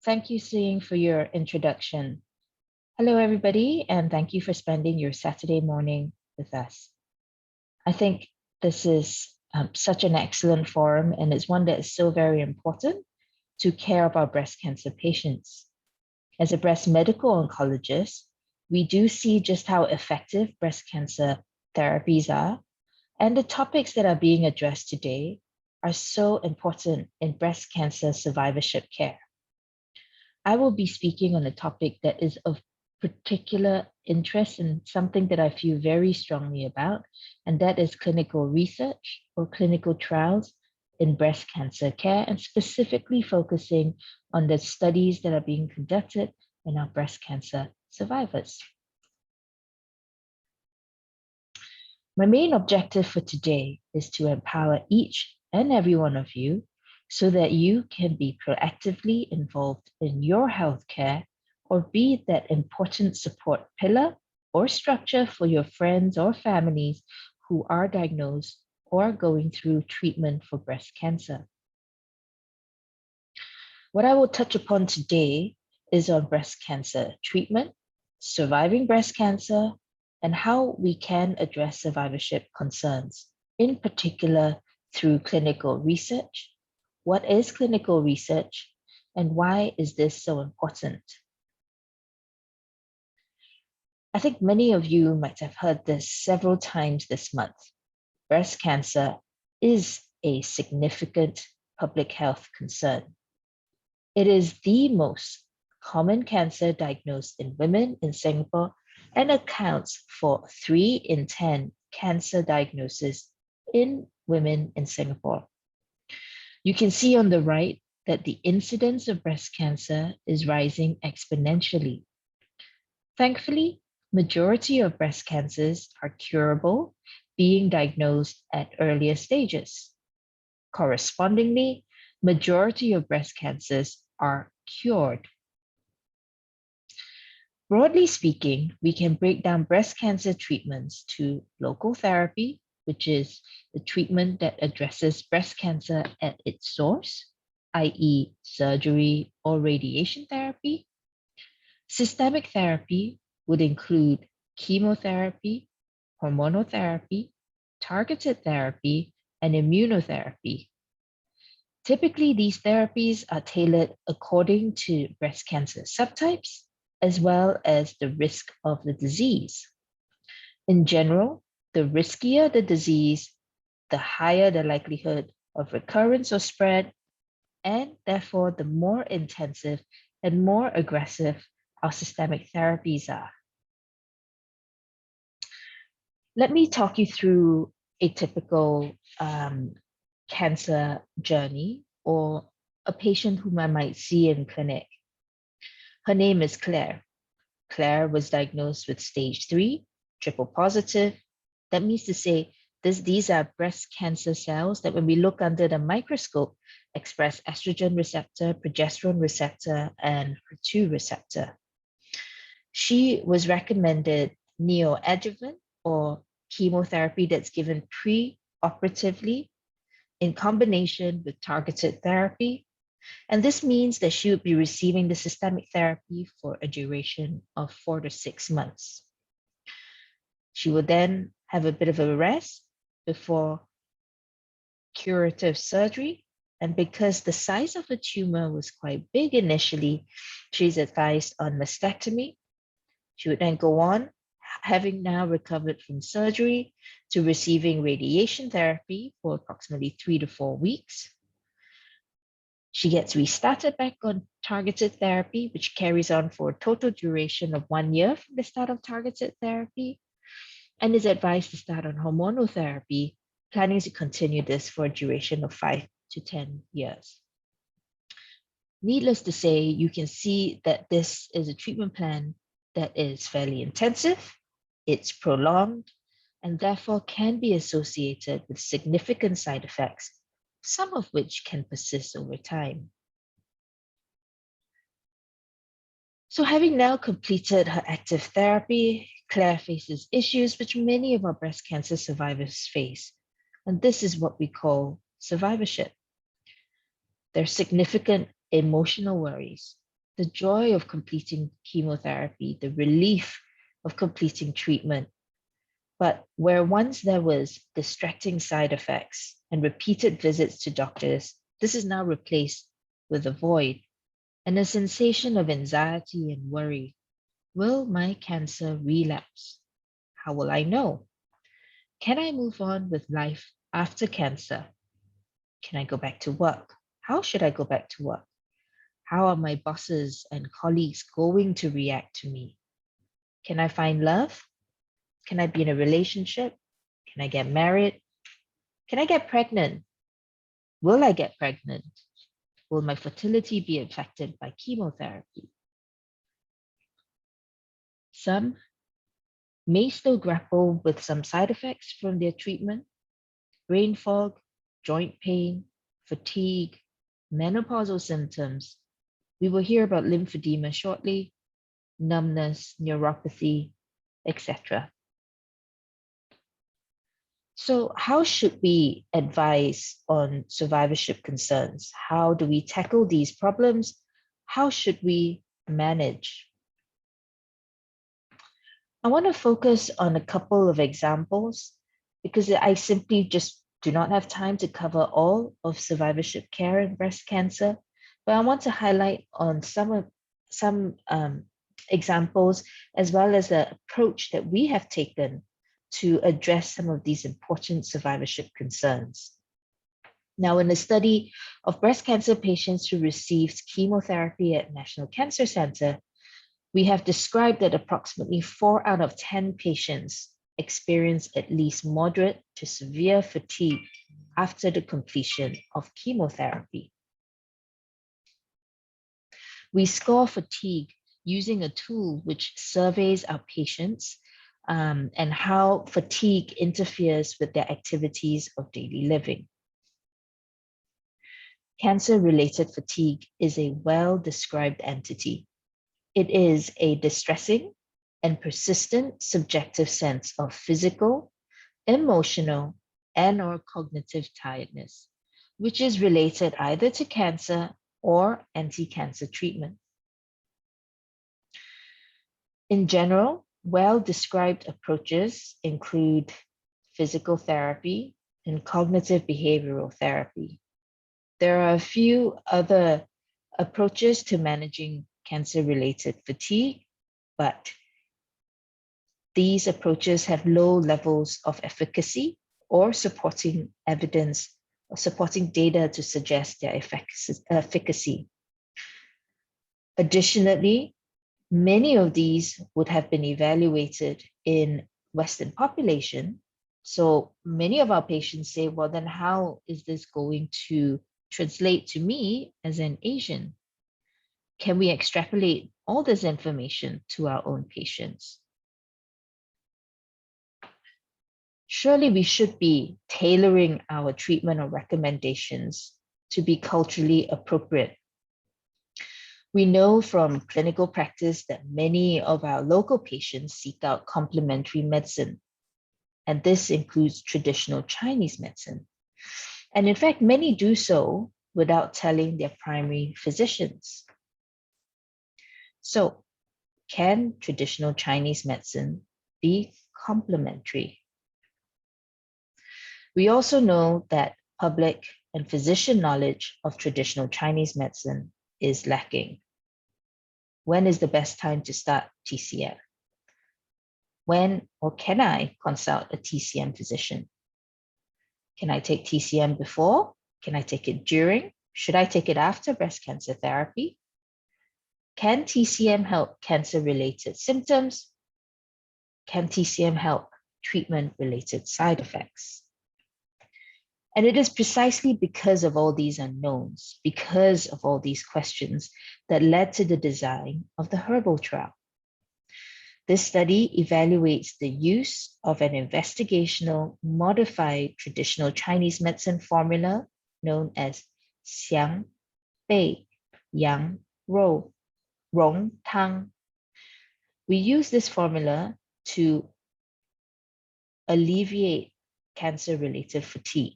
Thank you, Sing, for your introduction. Hello, everybody, and thank you for spending your Saturday morning with us. I think this is such an excellent forum, and it's one that is so very important to care of our breast cancer patients. As a breast medical oncologist, we do see just how effective breast cancer therapies are, and the topics that are being addressed today are so important in breast cancer survivorship care. I will be speaking on a topic that is of particular interest and something that I feel very strongly about, and that is clinical research or clinical trials in breast cancer care, and specifically focusing on the studies that are being conducted in our breast cancer survivors. My main objective for today is to empower each and every one of you so that you can be proactively involved in your healthcare or be that important support pillar or structure for your friends or families who are diagnosed or going through treatment for breast cancer. What I will touch upon today is on breast cancer treatment, surviving breast cancer, and how we can address survivorship concerns, in particular through clinical research. What is clinical research, and why is this so important? I think many of you might have heard this several times this month. Breast cancer is a significant public health concern. It is the most common cancer diagnosed in women in Singapore and accounts for 3 in 10 cancer diagnoses in women in Singapore. You can see on the right that the incidence of breast cancer is rising exponentially. Thankfully, majority of breast cancers are curable, being diagnosed at earlier stages. Correspondingly, majority of breast cancers are cured. Broadly speaking, we can break down breast cancer treatments to local therapy, which is the treatment that addresses breast cancer at its source, i.e. surgery or radiation therapy. Systemic therapy would include chemotherapy, hormonal therapy, targeted therapy, and immunotherapy. Typically, these therapies are tailored according to breast cancer subtypes, as well as the risk of the disease. In general, the riskier the disease, the higher the likelihood of recurrence or spread, and therefore the more intensive and more aggressive our systemic therapies are. Let me talk you through a typical cancer journey or a patient whom I might see in clinic. Her name is Claire. Claire was diagnosed with stage 3, triple positive. That means to say, these are breast cancer cells that when we look under the microscope, express estrogen receptor, progesterone receptor, and HER2 receptor. She was recommended neoadjuvant or chemotherapy that's given pre-operatively in combination with targeted therapy. And this means that she would be receiving the systemic therapy for a duration of 4 to 6 months. She would then have a bit of a rest before curative surgery. And because the size of the tumor was quite big initially, she's advised on mastectomy. She would then go on, having now recovered from surgery, to receiving radiation therapy for approximately 3 to 4 weeks. She gets restarted back on targeted therapy, which carries on for a total duration of 1 year from the start of targeted therapy, and is advised to start on hormonal therapy, planning to continue this for a duration of 5 to 10 years. Needless to say, you can see that this is a treatment plan that is fairly intensive, it's prolonged, and therefore can be associated with significant side effects, some of which can persist over time. So having now completed her active therapy, Claire faces issues which many of our breast cancer survivors face, and this is what we call survivorship. There's significant emotional worries, the joy of completing chemotherapy, the relief of completing treatment. But where once there was distracting side effects and repeated visits to doctors, this is now replaced with a void and a sensation of anxiety and worry. Will my cancer relapse? How will I know? Can I move on with life after cancer? Can I go back to work? How should I go back to work? How are my bosses and colleagues going to react to me? Can I find love? Can I be in a relationship? Can I get married? Can I get pregnant? Will I get pregnant? Will my fertility be affected by chemotherapy? Some may still grapple with some side effects from their treatment: brain fog, joint pain, fatigue, menopausal symptoms. We will hear about lymphedema shortly, numbness, neuropathy, etc. So, how should we advise on survivorship concerns? How do we tackle these problems? How should we manage? I want to focus on a couple of examples because I simply just do not have time to cover all of survivorship care in breast cancer, but I want to highlight on some examples as well as the approach that we have taken to address some of these important survivorship concerns. Now, in a study of breast cancer patients who received chemotherapy at National Cancer Center, we have described that approximately 4 out of 10 patients experience at least moderate to severe fatigue after the completion of chemotherapy. We score fatigue using a tool which surveys our patients and how fatigue interferes with their activities of daily living. Cancer-related fatigue is a well-described entity. It is a distressing and persistent subjective sense of physical, emotional, and/or cognitive tiredness, which is related either to cancer or anti-cancer treatment. In general, well-described approaches include physical therapy and cognitive behavioral therapy. There are a few other approaches to managing cancer-related fatigue, but these approaches have low levels of efficacy or supporting evidence or supporting data to suggest their efficacy. Additionally, many of these would have been evaluated in Western population. So many of our patients say, well, then how is this going to translate to me as an Asian? Can we extrapolate all this information to our own patients? Surely we should be tailoring our treatment or recommendations to be culturally appropriate. We know from clinical practice that many of our local patients seek out complementary medicine, and this includes traditional Chinese medicine. And in fact, many do so without telling their primary physicians. So, can traditional Chinese medicine be complementary? We also know that public and physician knowledge of traditional Chinese medicine is lacking. When is the best time to start TCM? When or can I consult a TCM physician? Can I take TCM before? Can I take it during? Should I take it after breast cancer therapy? Can TCM help cancer-related symptoms? Can TCM help treatment-related side effects? And it is precisely because of all these unknowns, because of all these questions, that led to the design of the HERBAL trial. This study evaluates the use of an investigational modified traditional Chinese medicine formula known as Xiang Bei Yang Rou Rong Tang. We use this formula to alleviate cancer-related fatigue.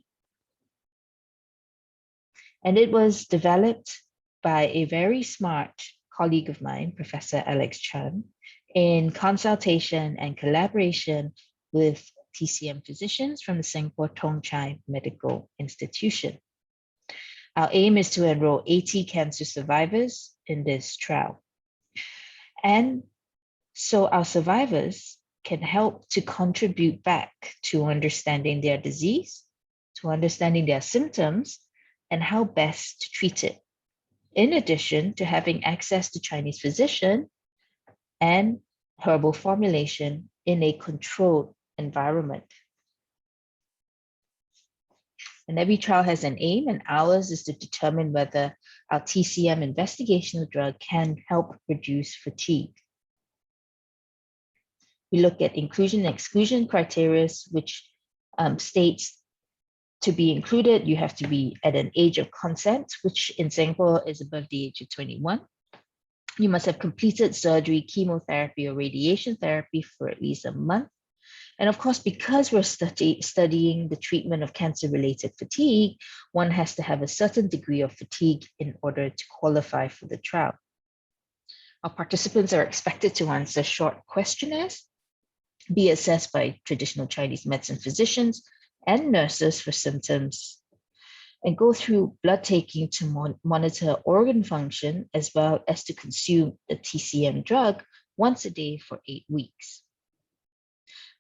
And it was developed by a very smart colleague of mine, Professor Alex Chan, in consultation and collaboration with TCM physicians from the Singapore Tong Chai Medical Institution. Our aim is to enroll 80 cancer survivors in this trial. And so our survivors can help to contribute back to understanding their disease, to understanding their symptoms, and how best to treat it, in addition to having access to Chinese physician and herbal formulation in a controlled environment. And every trial has an aim, and ours is to determine whether our TCM investigational drug can help reduce fatigue. We look at inclusion and exclusion criteria, which states to be included, you have to be at an age of consent, which in Singapore is above the age of 21. You must have completed surgery, chemotherapy, or radiation therapy for at least a month. And of course, because we're studying the treatment of cancer-related fatigue, one has to have a certain degree of fatigue in order to qualify for the trial. Our participants are expected to answer short questionnaires, be assessed by traditional Chinese medicine physicians and nurses for symptoms, and go through blood taking to monitor organ function, as well as to consume the TCM drug once a day for 8 weeks.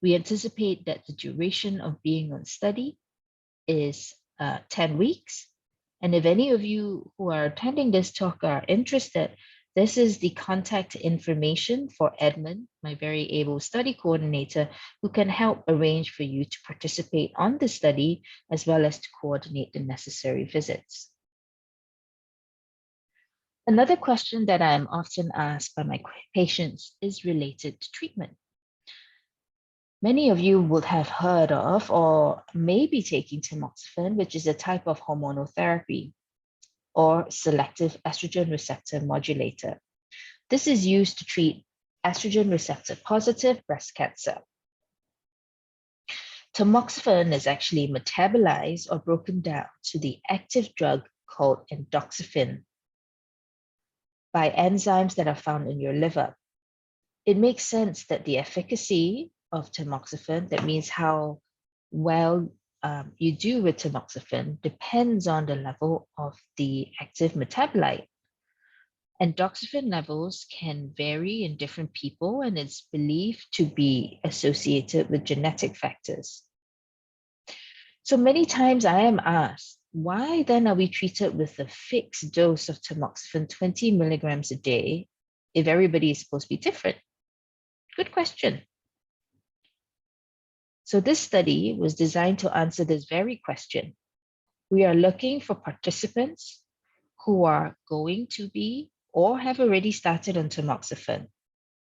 We anticipate that the duration of being on study is 10 weeks. And if any of you who are attending this talk are interested, this is the contact information for Edmund, my very able study coordinator, who can help arrange for you to participate on the study, as well as to coordinate the necessary visits. Another question that I'm often asked by my patients is related to treatment. Many of you would have heard of or may be taking tamoxifen, which is a type of hormonal therapy or selective estrogen receptor modulator. This is used to treat estrogen receptor positive breast cancer. Tamoxifen is actually metabolized or broken down to the active drug called endoxifen by enzymes that are found in your liver. It makes sense that the efficacy of tamoxifen, that means how well you do with tamoxifen, depends on the level of the active metabolite. Endoxifen levels can vary in different people, and it's believed to be associated with genetic factors. So many times I am asked, why then are we treated with a fixed dose of tamoxifen, 20 milligrams a day, if everybody is supposed to be different? Good question. So this study was designed to answer this very question. We are looking for participants who are going to be or have already started on tamoxifen.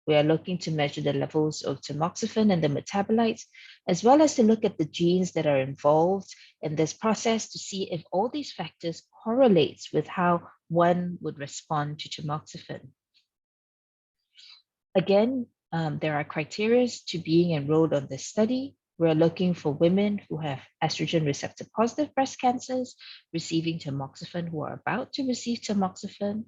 We are looking to measure the levels of tamoxifen and the metabolites, as well as to look at the genes that are involved in this process to see if all these factors correlates with how one would respond to tamoxifen. Again, there are criteria to being enrolled on this study. We're looking for women who have estrogen receptor positive breast cancers, receiving tamoxifen, who are about to receive tamoxifen,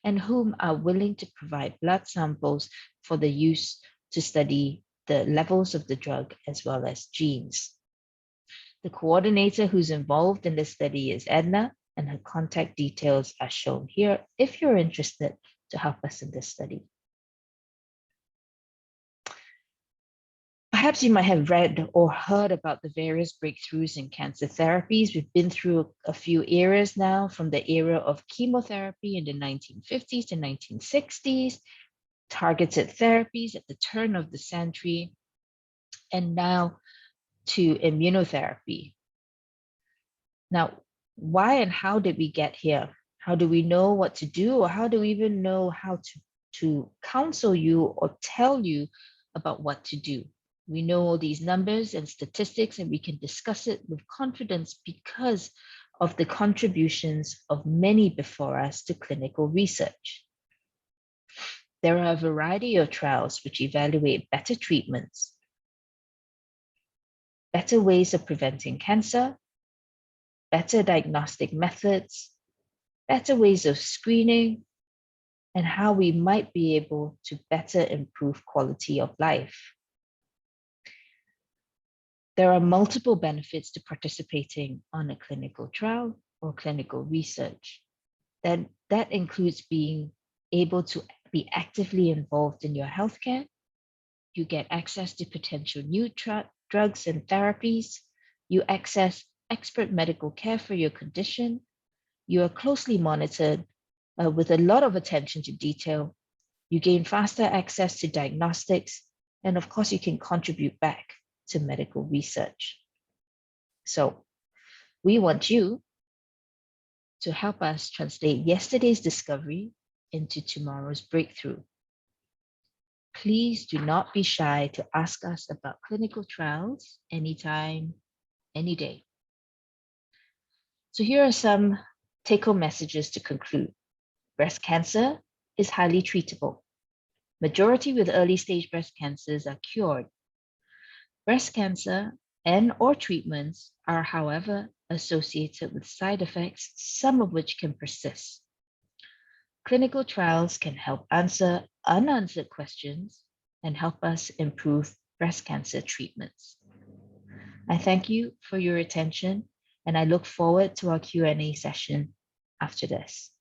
and whom are willing to provide blood samples for the use to study the levels of the drug as well as genes. The coordinator who's involved in this study is Edna, and her contact details are shown here if you're interested to help us in this study. Perhaps you might have read or heard about the various breakthroughs in cancer therapies. We've been through a few eras now, from the era of chemotherapy in the 1950s to 1960s, targeted therapies at the turn of the century, and now to immunotherapy. Now, why and how did we get here? How do we know what to do, or how do we even know how to counsel you or tell you about what to do? We know all these numbers and statistics, and we can discuss it with confidence because of the contributions of many before us to clinical research. There are a variety of trials which evaluate better treatments, better ways of preventing cancer, better diagnostic methods, better ways of screening, and how we might be able to better improve quality of life. There are multiple benefits to participating on a clinical trial or clinical research. That includes being able to be actively involved in your healthcare. You get access to potential new drugs and therapies. You access expert medical care for your condition. You are closely monitored with a lot of attention to detail. You gain faster access to diagnostics. And of course, you can contribute back to medical research. So we want you to help us translate yesterday's discovery into tomorrow's breakthrough. Please do not be shy to ask us about clinical trials anytime, any day. So here are some take-home messages to conclude. Breast cancer is highly treatable. Majority with early stage breast cancers are cured. Breast cancer and or treatments are, however, associated with side effects, some of which can persist. Clinical trials can help answer unanswered questions and help us improve breast cancer treatments. I thank you for your attention, and I look forward to our Q&A session after this.